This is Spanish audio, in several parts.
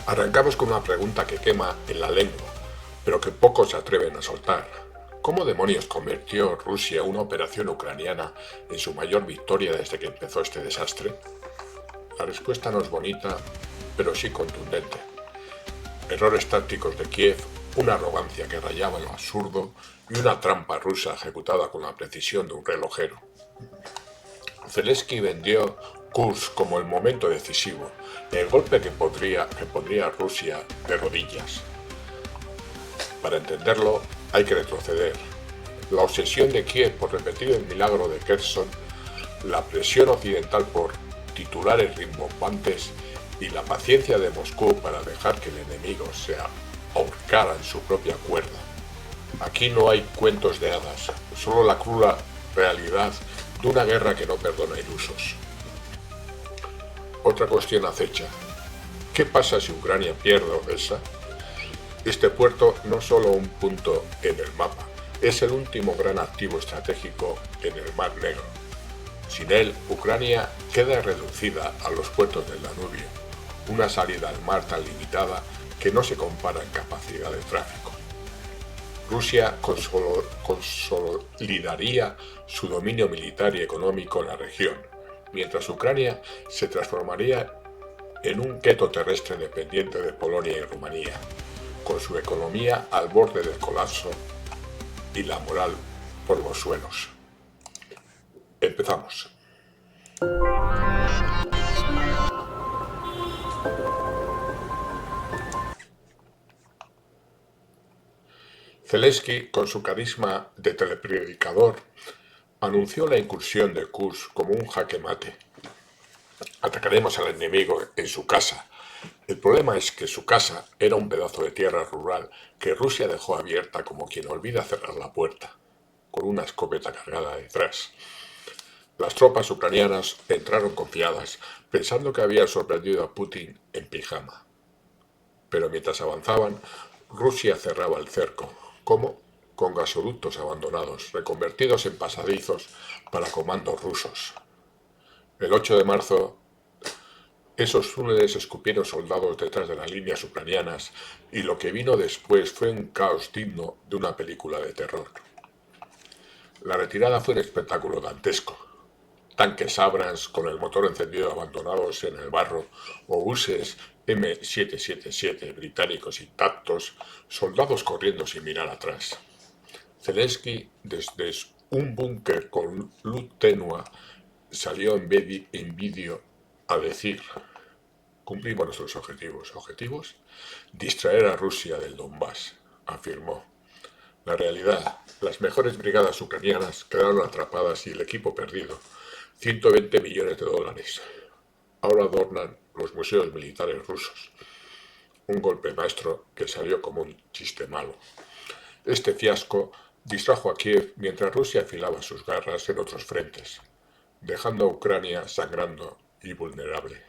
Arrancamos con una pregunta que quema en la lengua, pero que pocos se atreven a soltar. ¿Cómo demonios convirtió Rusia una operación ucraniana en su mayor victoria desde que empezó este desastre? La respuesta no es bonita, pero sí contundente. Errores tácticos de Kiev, una arrogancia que rayaba en lo absurdo y una trampa rusa ejecutada con la precisión de un relojero. Zelensky vendió Kursk como el momento decisivo, el golpe que pondría a Rusia de rodillas. Para entenderlo, hay que retroceder. La obsesión de Kiev por repetir el milagro de Kherson, la presión occidental por titulares rimbombantes y la paciencia de Moscú para dejar que el enemigo se ahorcara en su propia cuerda. Aquí no hay cuentos de hadas, solo la cruda realidad de una guerra que no perdona ilusos. Otra cuestión acecha. ¿Qué pasa si Ucrania pierde Odessa? Este puerto no es solo un punto en el mapa, es el último gran activo estratégico en el Mar Negro. Sin él, Ucrania queda reducida a los puertos del Danubio, una salida al mar tan limitada que no se compara en capacidad de tráfico. Rusia consolidaría su dominio militar y económico en la región, mientras Ucrania se transformaría en un gueto terrestre dependiente de Polonia y Rumanía, con su economía al borde del colapso y la moral por los suelos. Empezamos. Zelensky, con su carisma de telepredicador, anunció la incursión de Kursk como un jaque mate. Atacaremos al enemigo en su casa. El problema es que su casa era un pedazo de tierra rural que Rusia dejó abierta como quien olvida cerrar la puerta, con una escopeta cargada detrás. Las tropas ucranianas entraron confiadas, pensando que habían sorprendido a Putin en pijama. Pero mientras avanzaban, Rusia cerraba el cerco. ¿Cómo? Con gasoductos abandonados, reconvertidos en pasadizos para comandos rusos. El 8 de marzo, esos túneles escupieron soldados detrás de las líneas ucranianas y lo que vino después fue un caos digno de una película de terror. La retirada fue un espectáculo dantesco. Tanques Abrams con el motor encendido abandonados en el barro o buses M777 británicos intactos, soldados corriendo sin mirar atrás. Zelensky, desde un búnker con luz tenue, salió en vídeo a decir: cumplimos nuestros objetivos. ¿Objetivos? Distraer a Rusia del Donbass, afirmó. La realidad, las mejores brigadas ucranianas quedaron atrapadas y el equipo perdido. 120 millones de dólares. Ahora adornan los museos militares rusos. Un golpe maestro que salió como un chiste malo. Este fiasco distrajo a Kiev mientras Rusia afilaba sus garras en otros frentes, dejando a Ucrania sangrando y vulnerable.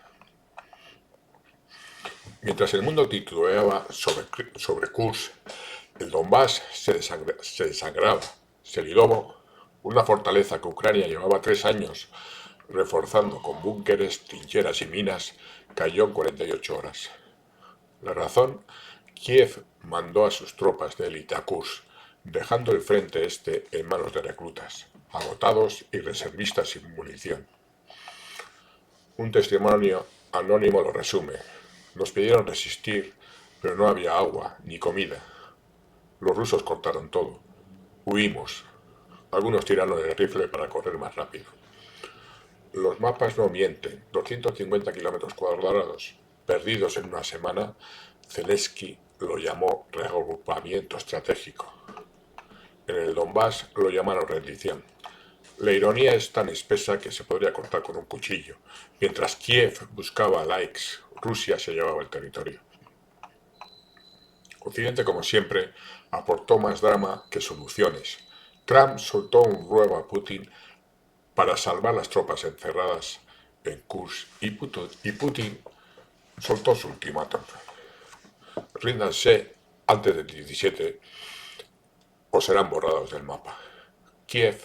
Mientras el mundo titubeaba sobre Kursk, el Donbass se desangraba. Selidovo, una fortaleza que Ucrania llevaba 3 años reforzando con búnkeres, trincheras y minas, cayó en 48 horas. La razón: Kiev mandó a sus tropas de élite a Kursk, dejando el frente este en manos de reclutas, agotados y reservistas sin munición. Un testimonio anónimo lo resume. Nos pidieron resistir, pero no había agua ni comida. Los rusos cortaron todo. Huimos. Algunos tiraron el rifle para correr más rápido. Los mapas no mienten. 250 kilómetros cuadrados perdidos en una semana. Zelensky lo llamó reagrupamiento estratégico. En el Donbass lo llamaron rendición. La ironía es tan espesa que se podría cortar con un cuchillo. Mientras Kiev buscaba likes, Rusia se llevaba el territorio. Occidente, como siempre, aportó más drama que soluciones. Trump soltó un ruego a Putin para salvar las tropas encerradas en Kursk y Putin soltó su ultimátum: ríndanse antes del 17 o serán borrados del mapa. Kiev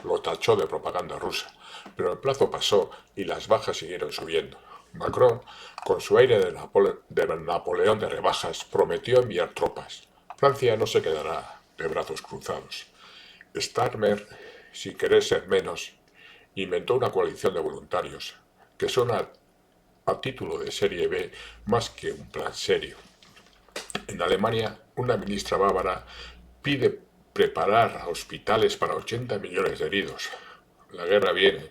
lo tachó de propaganda rusa, pero el plazo pasó y las bajas siguieron subiendo. Macron, con su aire de Napoleón de rebajas, prometió enviar tropas. Francia no se quedará de brazos cruzados. Starmer, sin querer ser menos, inventó una coalición de voluntarios, que son a título de serie B más que un plan serio. En Alemania, una ministra bávara pide preparar hospitales para 80 millones de heridos. La guerra viene.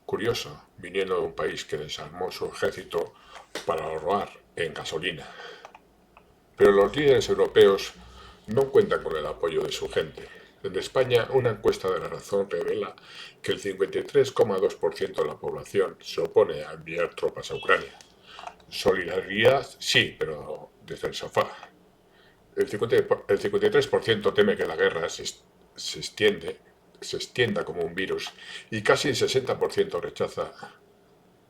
Curioso, viniendo de un país que desarmó su ejército para ahorrar en gasolina. Pero los líderes europeos no cuentan con el apoyo de su gente. En España, una encuesta de La Razón revela que el 53,2% de la población se opone a enviar tropas a Ucrania. Solidaridad, sí, pero desde el sofá. El 53% teme que la guerra se extienda como un virus y casi el 60% rechaza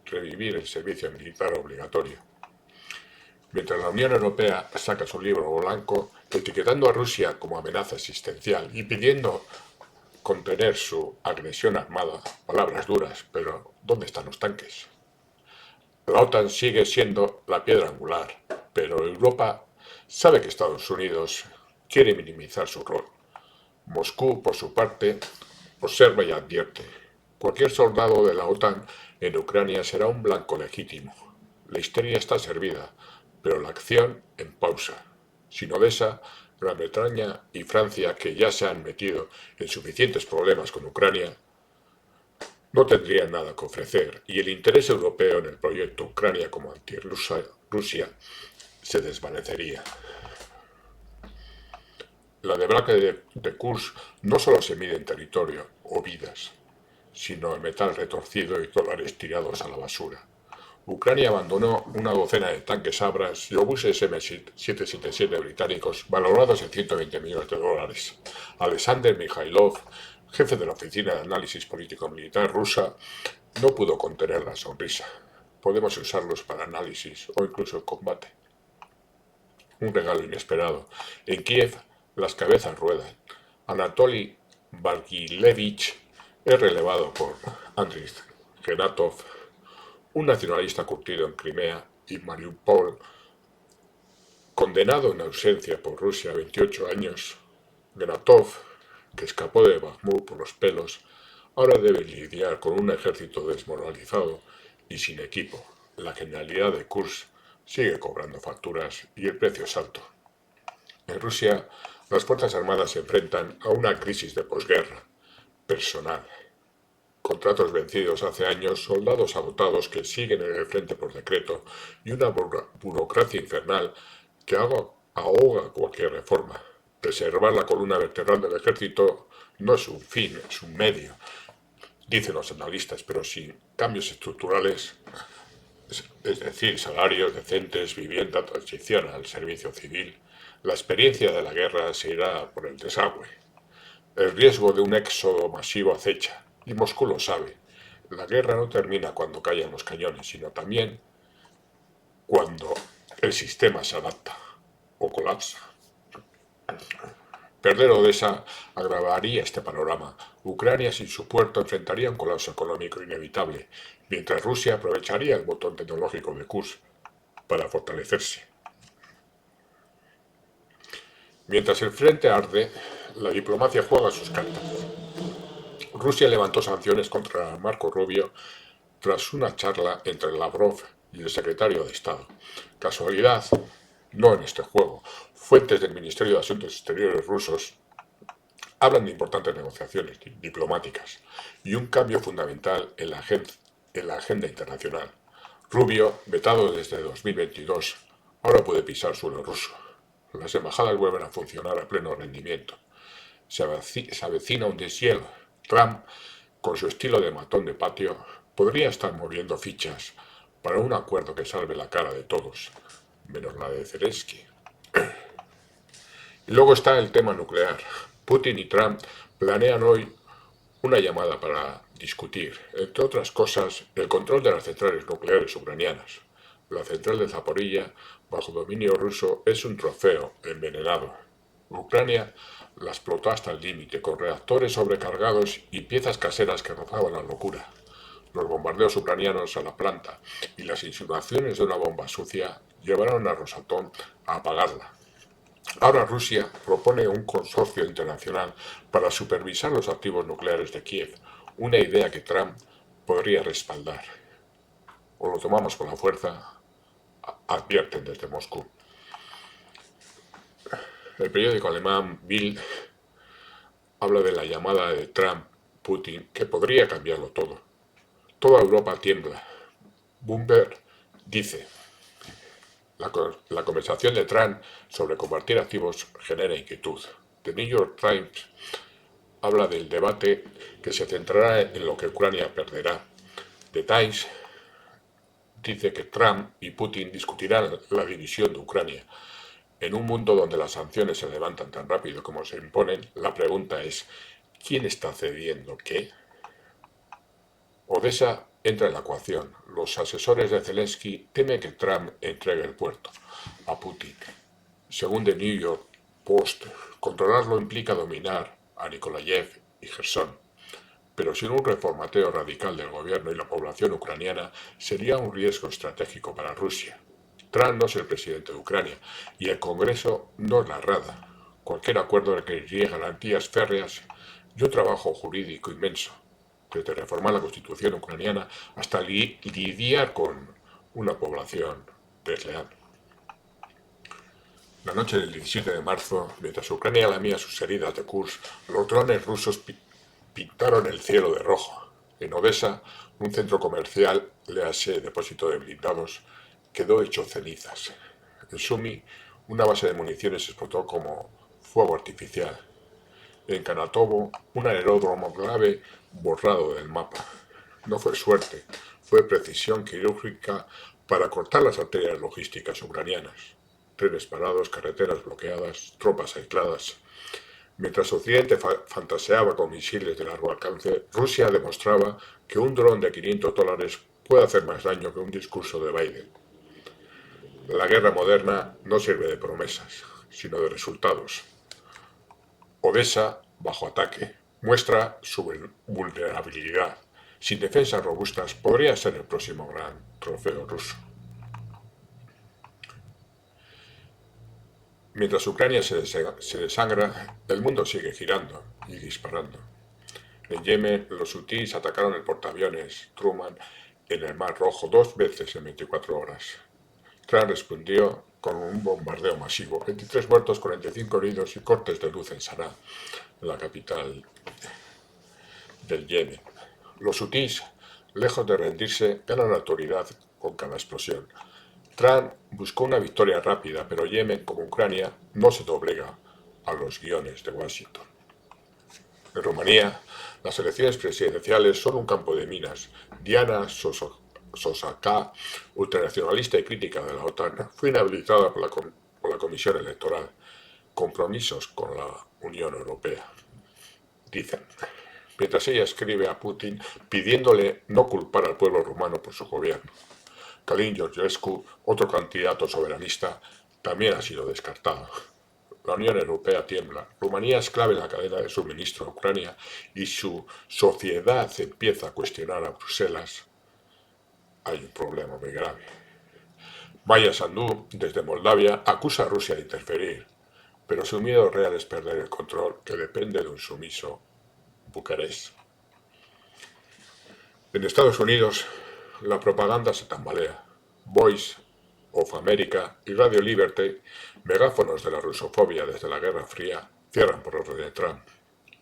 revivir el servicio militar obligatorio. Mientras la Unión Europea saca su libro blanco etiquetando a Rusia como amenaza existencial y pidiendo contener su agresión armada, palabras duras, pero ¿dónde están los tanques? La OTAN sigue siendo la piedra angular, pero Europa sabe que Estados Unidos quiere minimizar su rol. Moscú, por su parte, observa y advierte. Cualquier soldado de la OTAN en Ucrania será un blanco legítimo. La histeria está servida, pero la acción en pausa. Sin Odessa, Gran Bretaña y Francia, que ya se han metido en suficientes problemas con Ucrania, no tendrían nada que ofrecer, y el interés europeo en el proyecto Ucrania como anti-Rusia se desvanecería. La debacle de Kursk no solo se mide en territorio o vidas, sino en metal retorcido y dólares tirados a la basura. Ucrania abandonó una docena de tanques Abrams y obuses M777 británicos valorados en 120 millones de dólares. Alexander Mikhailov, jefe de la Oficina de Análisis Político-Militar rusa, no pudo contener la sonrisa. Podemos usarlos para análisis o incluso en combate. Un regalo inesperado. En Kiev, las cabezas ruedan. Anatoly Valgilevich es relevado por Andriy Genatov, un nacionalista curtido en Crimea y Mariupol, condenado en ausencia por Rusia a 28 años. Genatov, que escapó de Bakhmut por los pelos, ahora debe lidiar con un ejército desmoralizado y sin equipo. La genialidad de Kursk sigue cobrando facturas y el precio es alto. En Rusia, las Fuerzas Armadas se enfrentan a una crisis de posguerra, personal. Contratos vencidos hace años, soldados agotados que siguen en el frente por decreto y una burocracia infernal que ahoga cualquier reforma. Preservar la columna vertebral del ejército no es un fin, es un medio, dicen los analistas, pero sin cambios estructurales, es decir, salarios decentes, vivienda, transición al servicio civil, la experiencia de la guerra se irá por el desagüe. El riesgo de un éxodo masivo acecha, y Moscú lo sabe. La guerra no termina cuando callan los cañones, sino también cuando el sistema se adapta o colapsa. Perder Odessa agravaría este panorama. Ucrania sin su puerto enfrentaría un colapso económico inevitable, mientras Rusia aprovecharía el botón tecnológico de Kursk para fortalecerse. Mientras el frente arde, la diplomacia juega sus cartas. Rusia levantó sanciones contra Marco Rubio tras una charla entre Lavrov y el secretario de Estado. Casualidad, no en este juego. Fuentes del Ministerio de Asuntos Exteriores rusos hablan de importantes negociaciones diplomáticas y un cambio fundamental en la agenda internacional. Rubio, vetado desde 2022, ahora puede pisar suelo ruso. Las embajadas vuelven a funcionar a pleno rendimiento. Se avecina un deshielo. Trump, con su estilo de matón de patio, podría estar moviendo fichas para un acuerdo que salve la cara de todos, menos la de Zelensky. Y luego está el tema nuclear. Putin y Trump planean hoy una llamada para discutir, entre otras cosas, el control de las centrales nucleares ucranianas. La central de Zaporilla, bajo dominio ruso, es un trofeo envenenado. Ucrania la explotó hasta el límite, con reactores sobrecargados y piezas caseras que rozaban la locura. Los bombardeos ucranianos a la planta y las insinuaciones de una bomba sucia llevaron a Rosatom a apagarla. Ahora Rusia propone un consorcio internacional para supervisar los activos nucleares de Kiev, una idea que Trump podría respaldar. O lo tomamos con la fuerza, advierten desde Moscú. El periódico alemán Bild habla de la llamada de Trump-Putin que podría cambiarlo todo. Toda Europa tiembla. Bloomberg dice: la conversación de Trump sobre compartir activos genera inquietud. The New York Times habla del debate que se centrará en lo que Ucrania perderá. The Times dice que Trump y Putin discutirán la división de Ucrania. En un mundo donde las sanciones se levantan tan rápido como se imponen, la pregunta es: ¿quién está cediendo qué? Odessa entra en la ecuación. Los asesores de Zelensky temen que Trump entregue el puerto a Putin. Según The New York Post, controlarlo implica dominar a Nikolaev y Gerson. Pero sin un reformateo radical del gobierno y la población ucraniana sería un riesgo estratégico para Rusia. Trump no es el presidente de Ucrania y el Congreso no es la Rada. Cualquier acuerdo requeriría garantías férreas y un trabajo jurídico inmenso, desde reformar la constitución ucraniana hasta lidiar con una población desleal. La noche del 17 de marzo, mientras Ucrania lamía sus heridas de Kursk, los drones rusos pintaron el cielo de rojo. En Odessa, un centro comercial, léase depósito de blindados, quedó hecho cenizas. En Sumy, una base de municiones explotó como fuego artificial. En Kanatovo, un aeródromo clave borrado del mapa. No fue suerte, fue precisión quirúrgica para cortar las arterias logísticas ucranianas. Trenes parados, carreteras bloqueadas, tropas aisladas. Mientras Occidente fantaseaba con misiles de largo alcance, Rusia demostraba que un dron de $500 puede hacer más daño que un discurso de Biden. La guerra moderna no sirve de promesas, sino de resultados. Odessa, bajo ataque, muestra su vulnerabilidad. Sin defensas robustas, podría ser el próximo gran trofeo ruso. Mientras Ucrania se desangra, el mundo sigue girando y disparando. En Yemen, los hutíes atacaron el portaaviones Truman en el Mar Rojo 2 veces en 24 horas. Trump respondió con un bombardeo masivo, 23 muertos, 45 heridos y cortes de luz en Sanaa, la capital del Yemen. Los hutíes, lejos de rendirse, ganan autoridad con cada explosión. Trump buscó una victoria rápida, pero Yemen, como Ucrania, no se doblega a los guiones de Washington. En Rumanía, las elecciones presidenciales son un campo de minas. Diana Sosaka, ultranacionalista y crítica de la OTAN, fue inhabilitada por la Comisión Electoral. Compromisos con la Unión Europea, dicen. Mientras ella escribe a Putin pidiéndole no culpar al pueblo rumano por su gobierno. Călin Georgescu, otro candidato soberanista, también ha sido descartado. La Unión Europea tiembla. Rumanía es clave en la cadena de suministro a Ucrania y su sociedad empieza a cuestionar a Bruselas. Hay un problema muy grave. Maya Sandu, desde Moldavia, acusa a Rusia de interferir, pero su miedo real es perder el control, que depende de un sumiso Bucarest. En Estados Unidos, la propaganda se tambalea. Voice of America y Radio Liberty, megáfonos de la rusofobia desde la Guerra Fría, cierran por orden de Trump.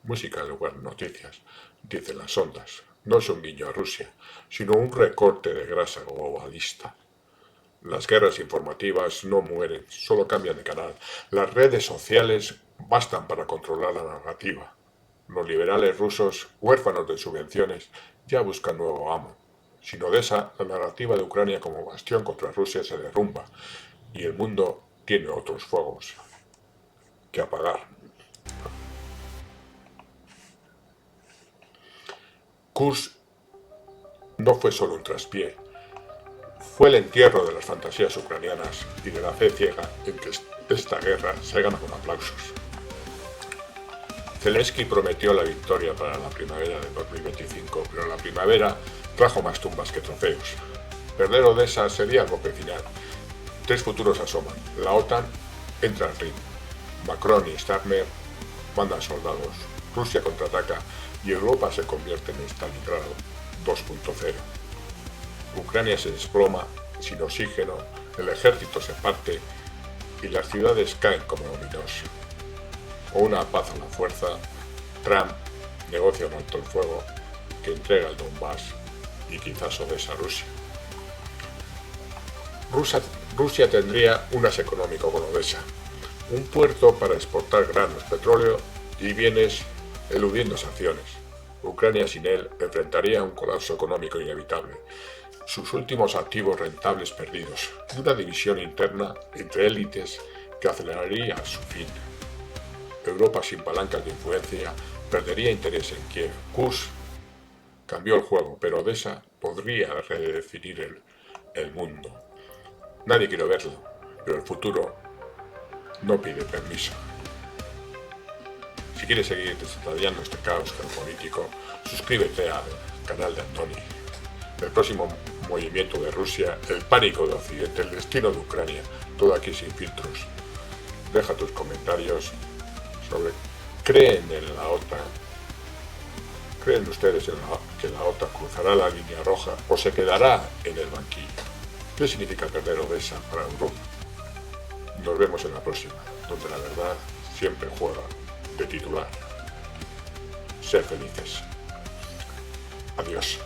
Música en lugar de noticias, dicen las ondas. No es un guiño a Rusia, sino un recorte de grasa globalista. Las guerras informativas no mueren, solo cambian de canal. Las redes sociales bastan para controlar la narrativa. Los liberales rusos, huérfanos de subvenciones, ya buscan nuevo amo. Sin Odessa, la narrativa de Ucrania como bastión contra Rusia se derrumba y el mundo tiene otros fuegos que apagar. Kursk no fue solo un traspié, fue el entierro de las fantasías ucranianas y de la fe ciega en que esta guerra se gana con aplausos. Zelensky prometió la victoria para la primavera de 2025, pero la primavera trajo más tumbas que trofeos. Perder Odessa sería el golpe final. Tres futuros asoman. La OTAN entra al ring. Macron y Starmer mandan soldados. Rusia contraataca y Europa se convierte en Stalingrado 2.0. Ucrania se desploma sin oxígeno, el ejército se parte y las ciudades caen como dominos. O una paz a la fuerza, Trump negocia un alto el fuego que entrega el Donbass y quizás Odessa a Rusia. Rusia tendría un as económico con Odessa, un puerto para exportar granos, petróleo y bienes eludiendo sanciones. Ucrania sin él enfrentaría un colapso económico inevitable, sus últimos activos rentables perdidos y una división interna entre élites que aceleraría su fin. Europa sin palancas de influencia perdería interés en Kiev. Kursk cambió el juego, pero Odessa podría redefinir el mundo. Nadie quiere verlo, pero el futuro no pide permiso. Si quieres seguir desentrañando este caos geopolítico, suscríbete al canal de Antoni. El próximo movimiento de Rusia, el pánico de Occidente, el destino de Ucrania, todo aquí sin filtros. Deja tus comentarios sobre ¿creen en la OTAN? ¿Creen ustedes que la OTAN cruzará la línea roja o se quedará en el banquillo? ¿Qué significa perder Odessa para Europa? Nos vemos en la próxima, donde la verdad siempre juega de titular. Ser felices. Adiós.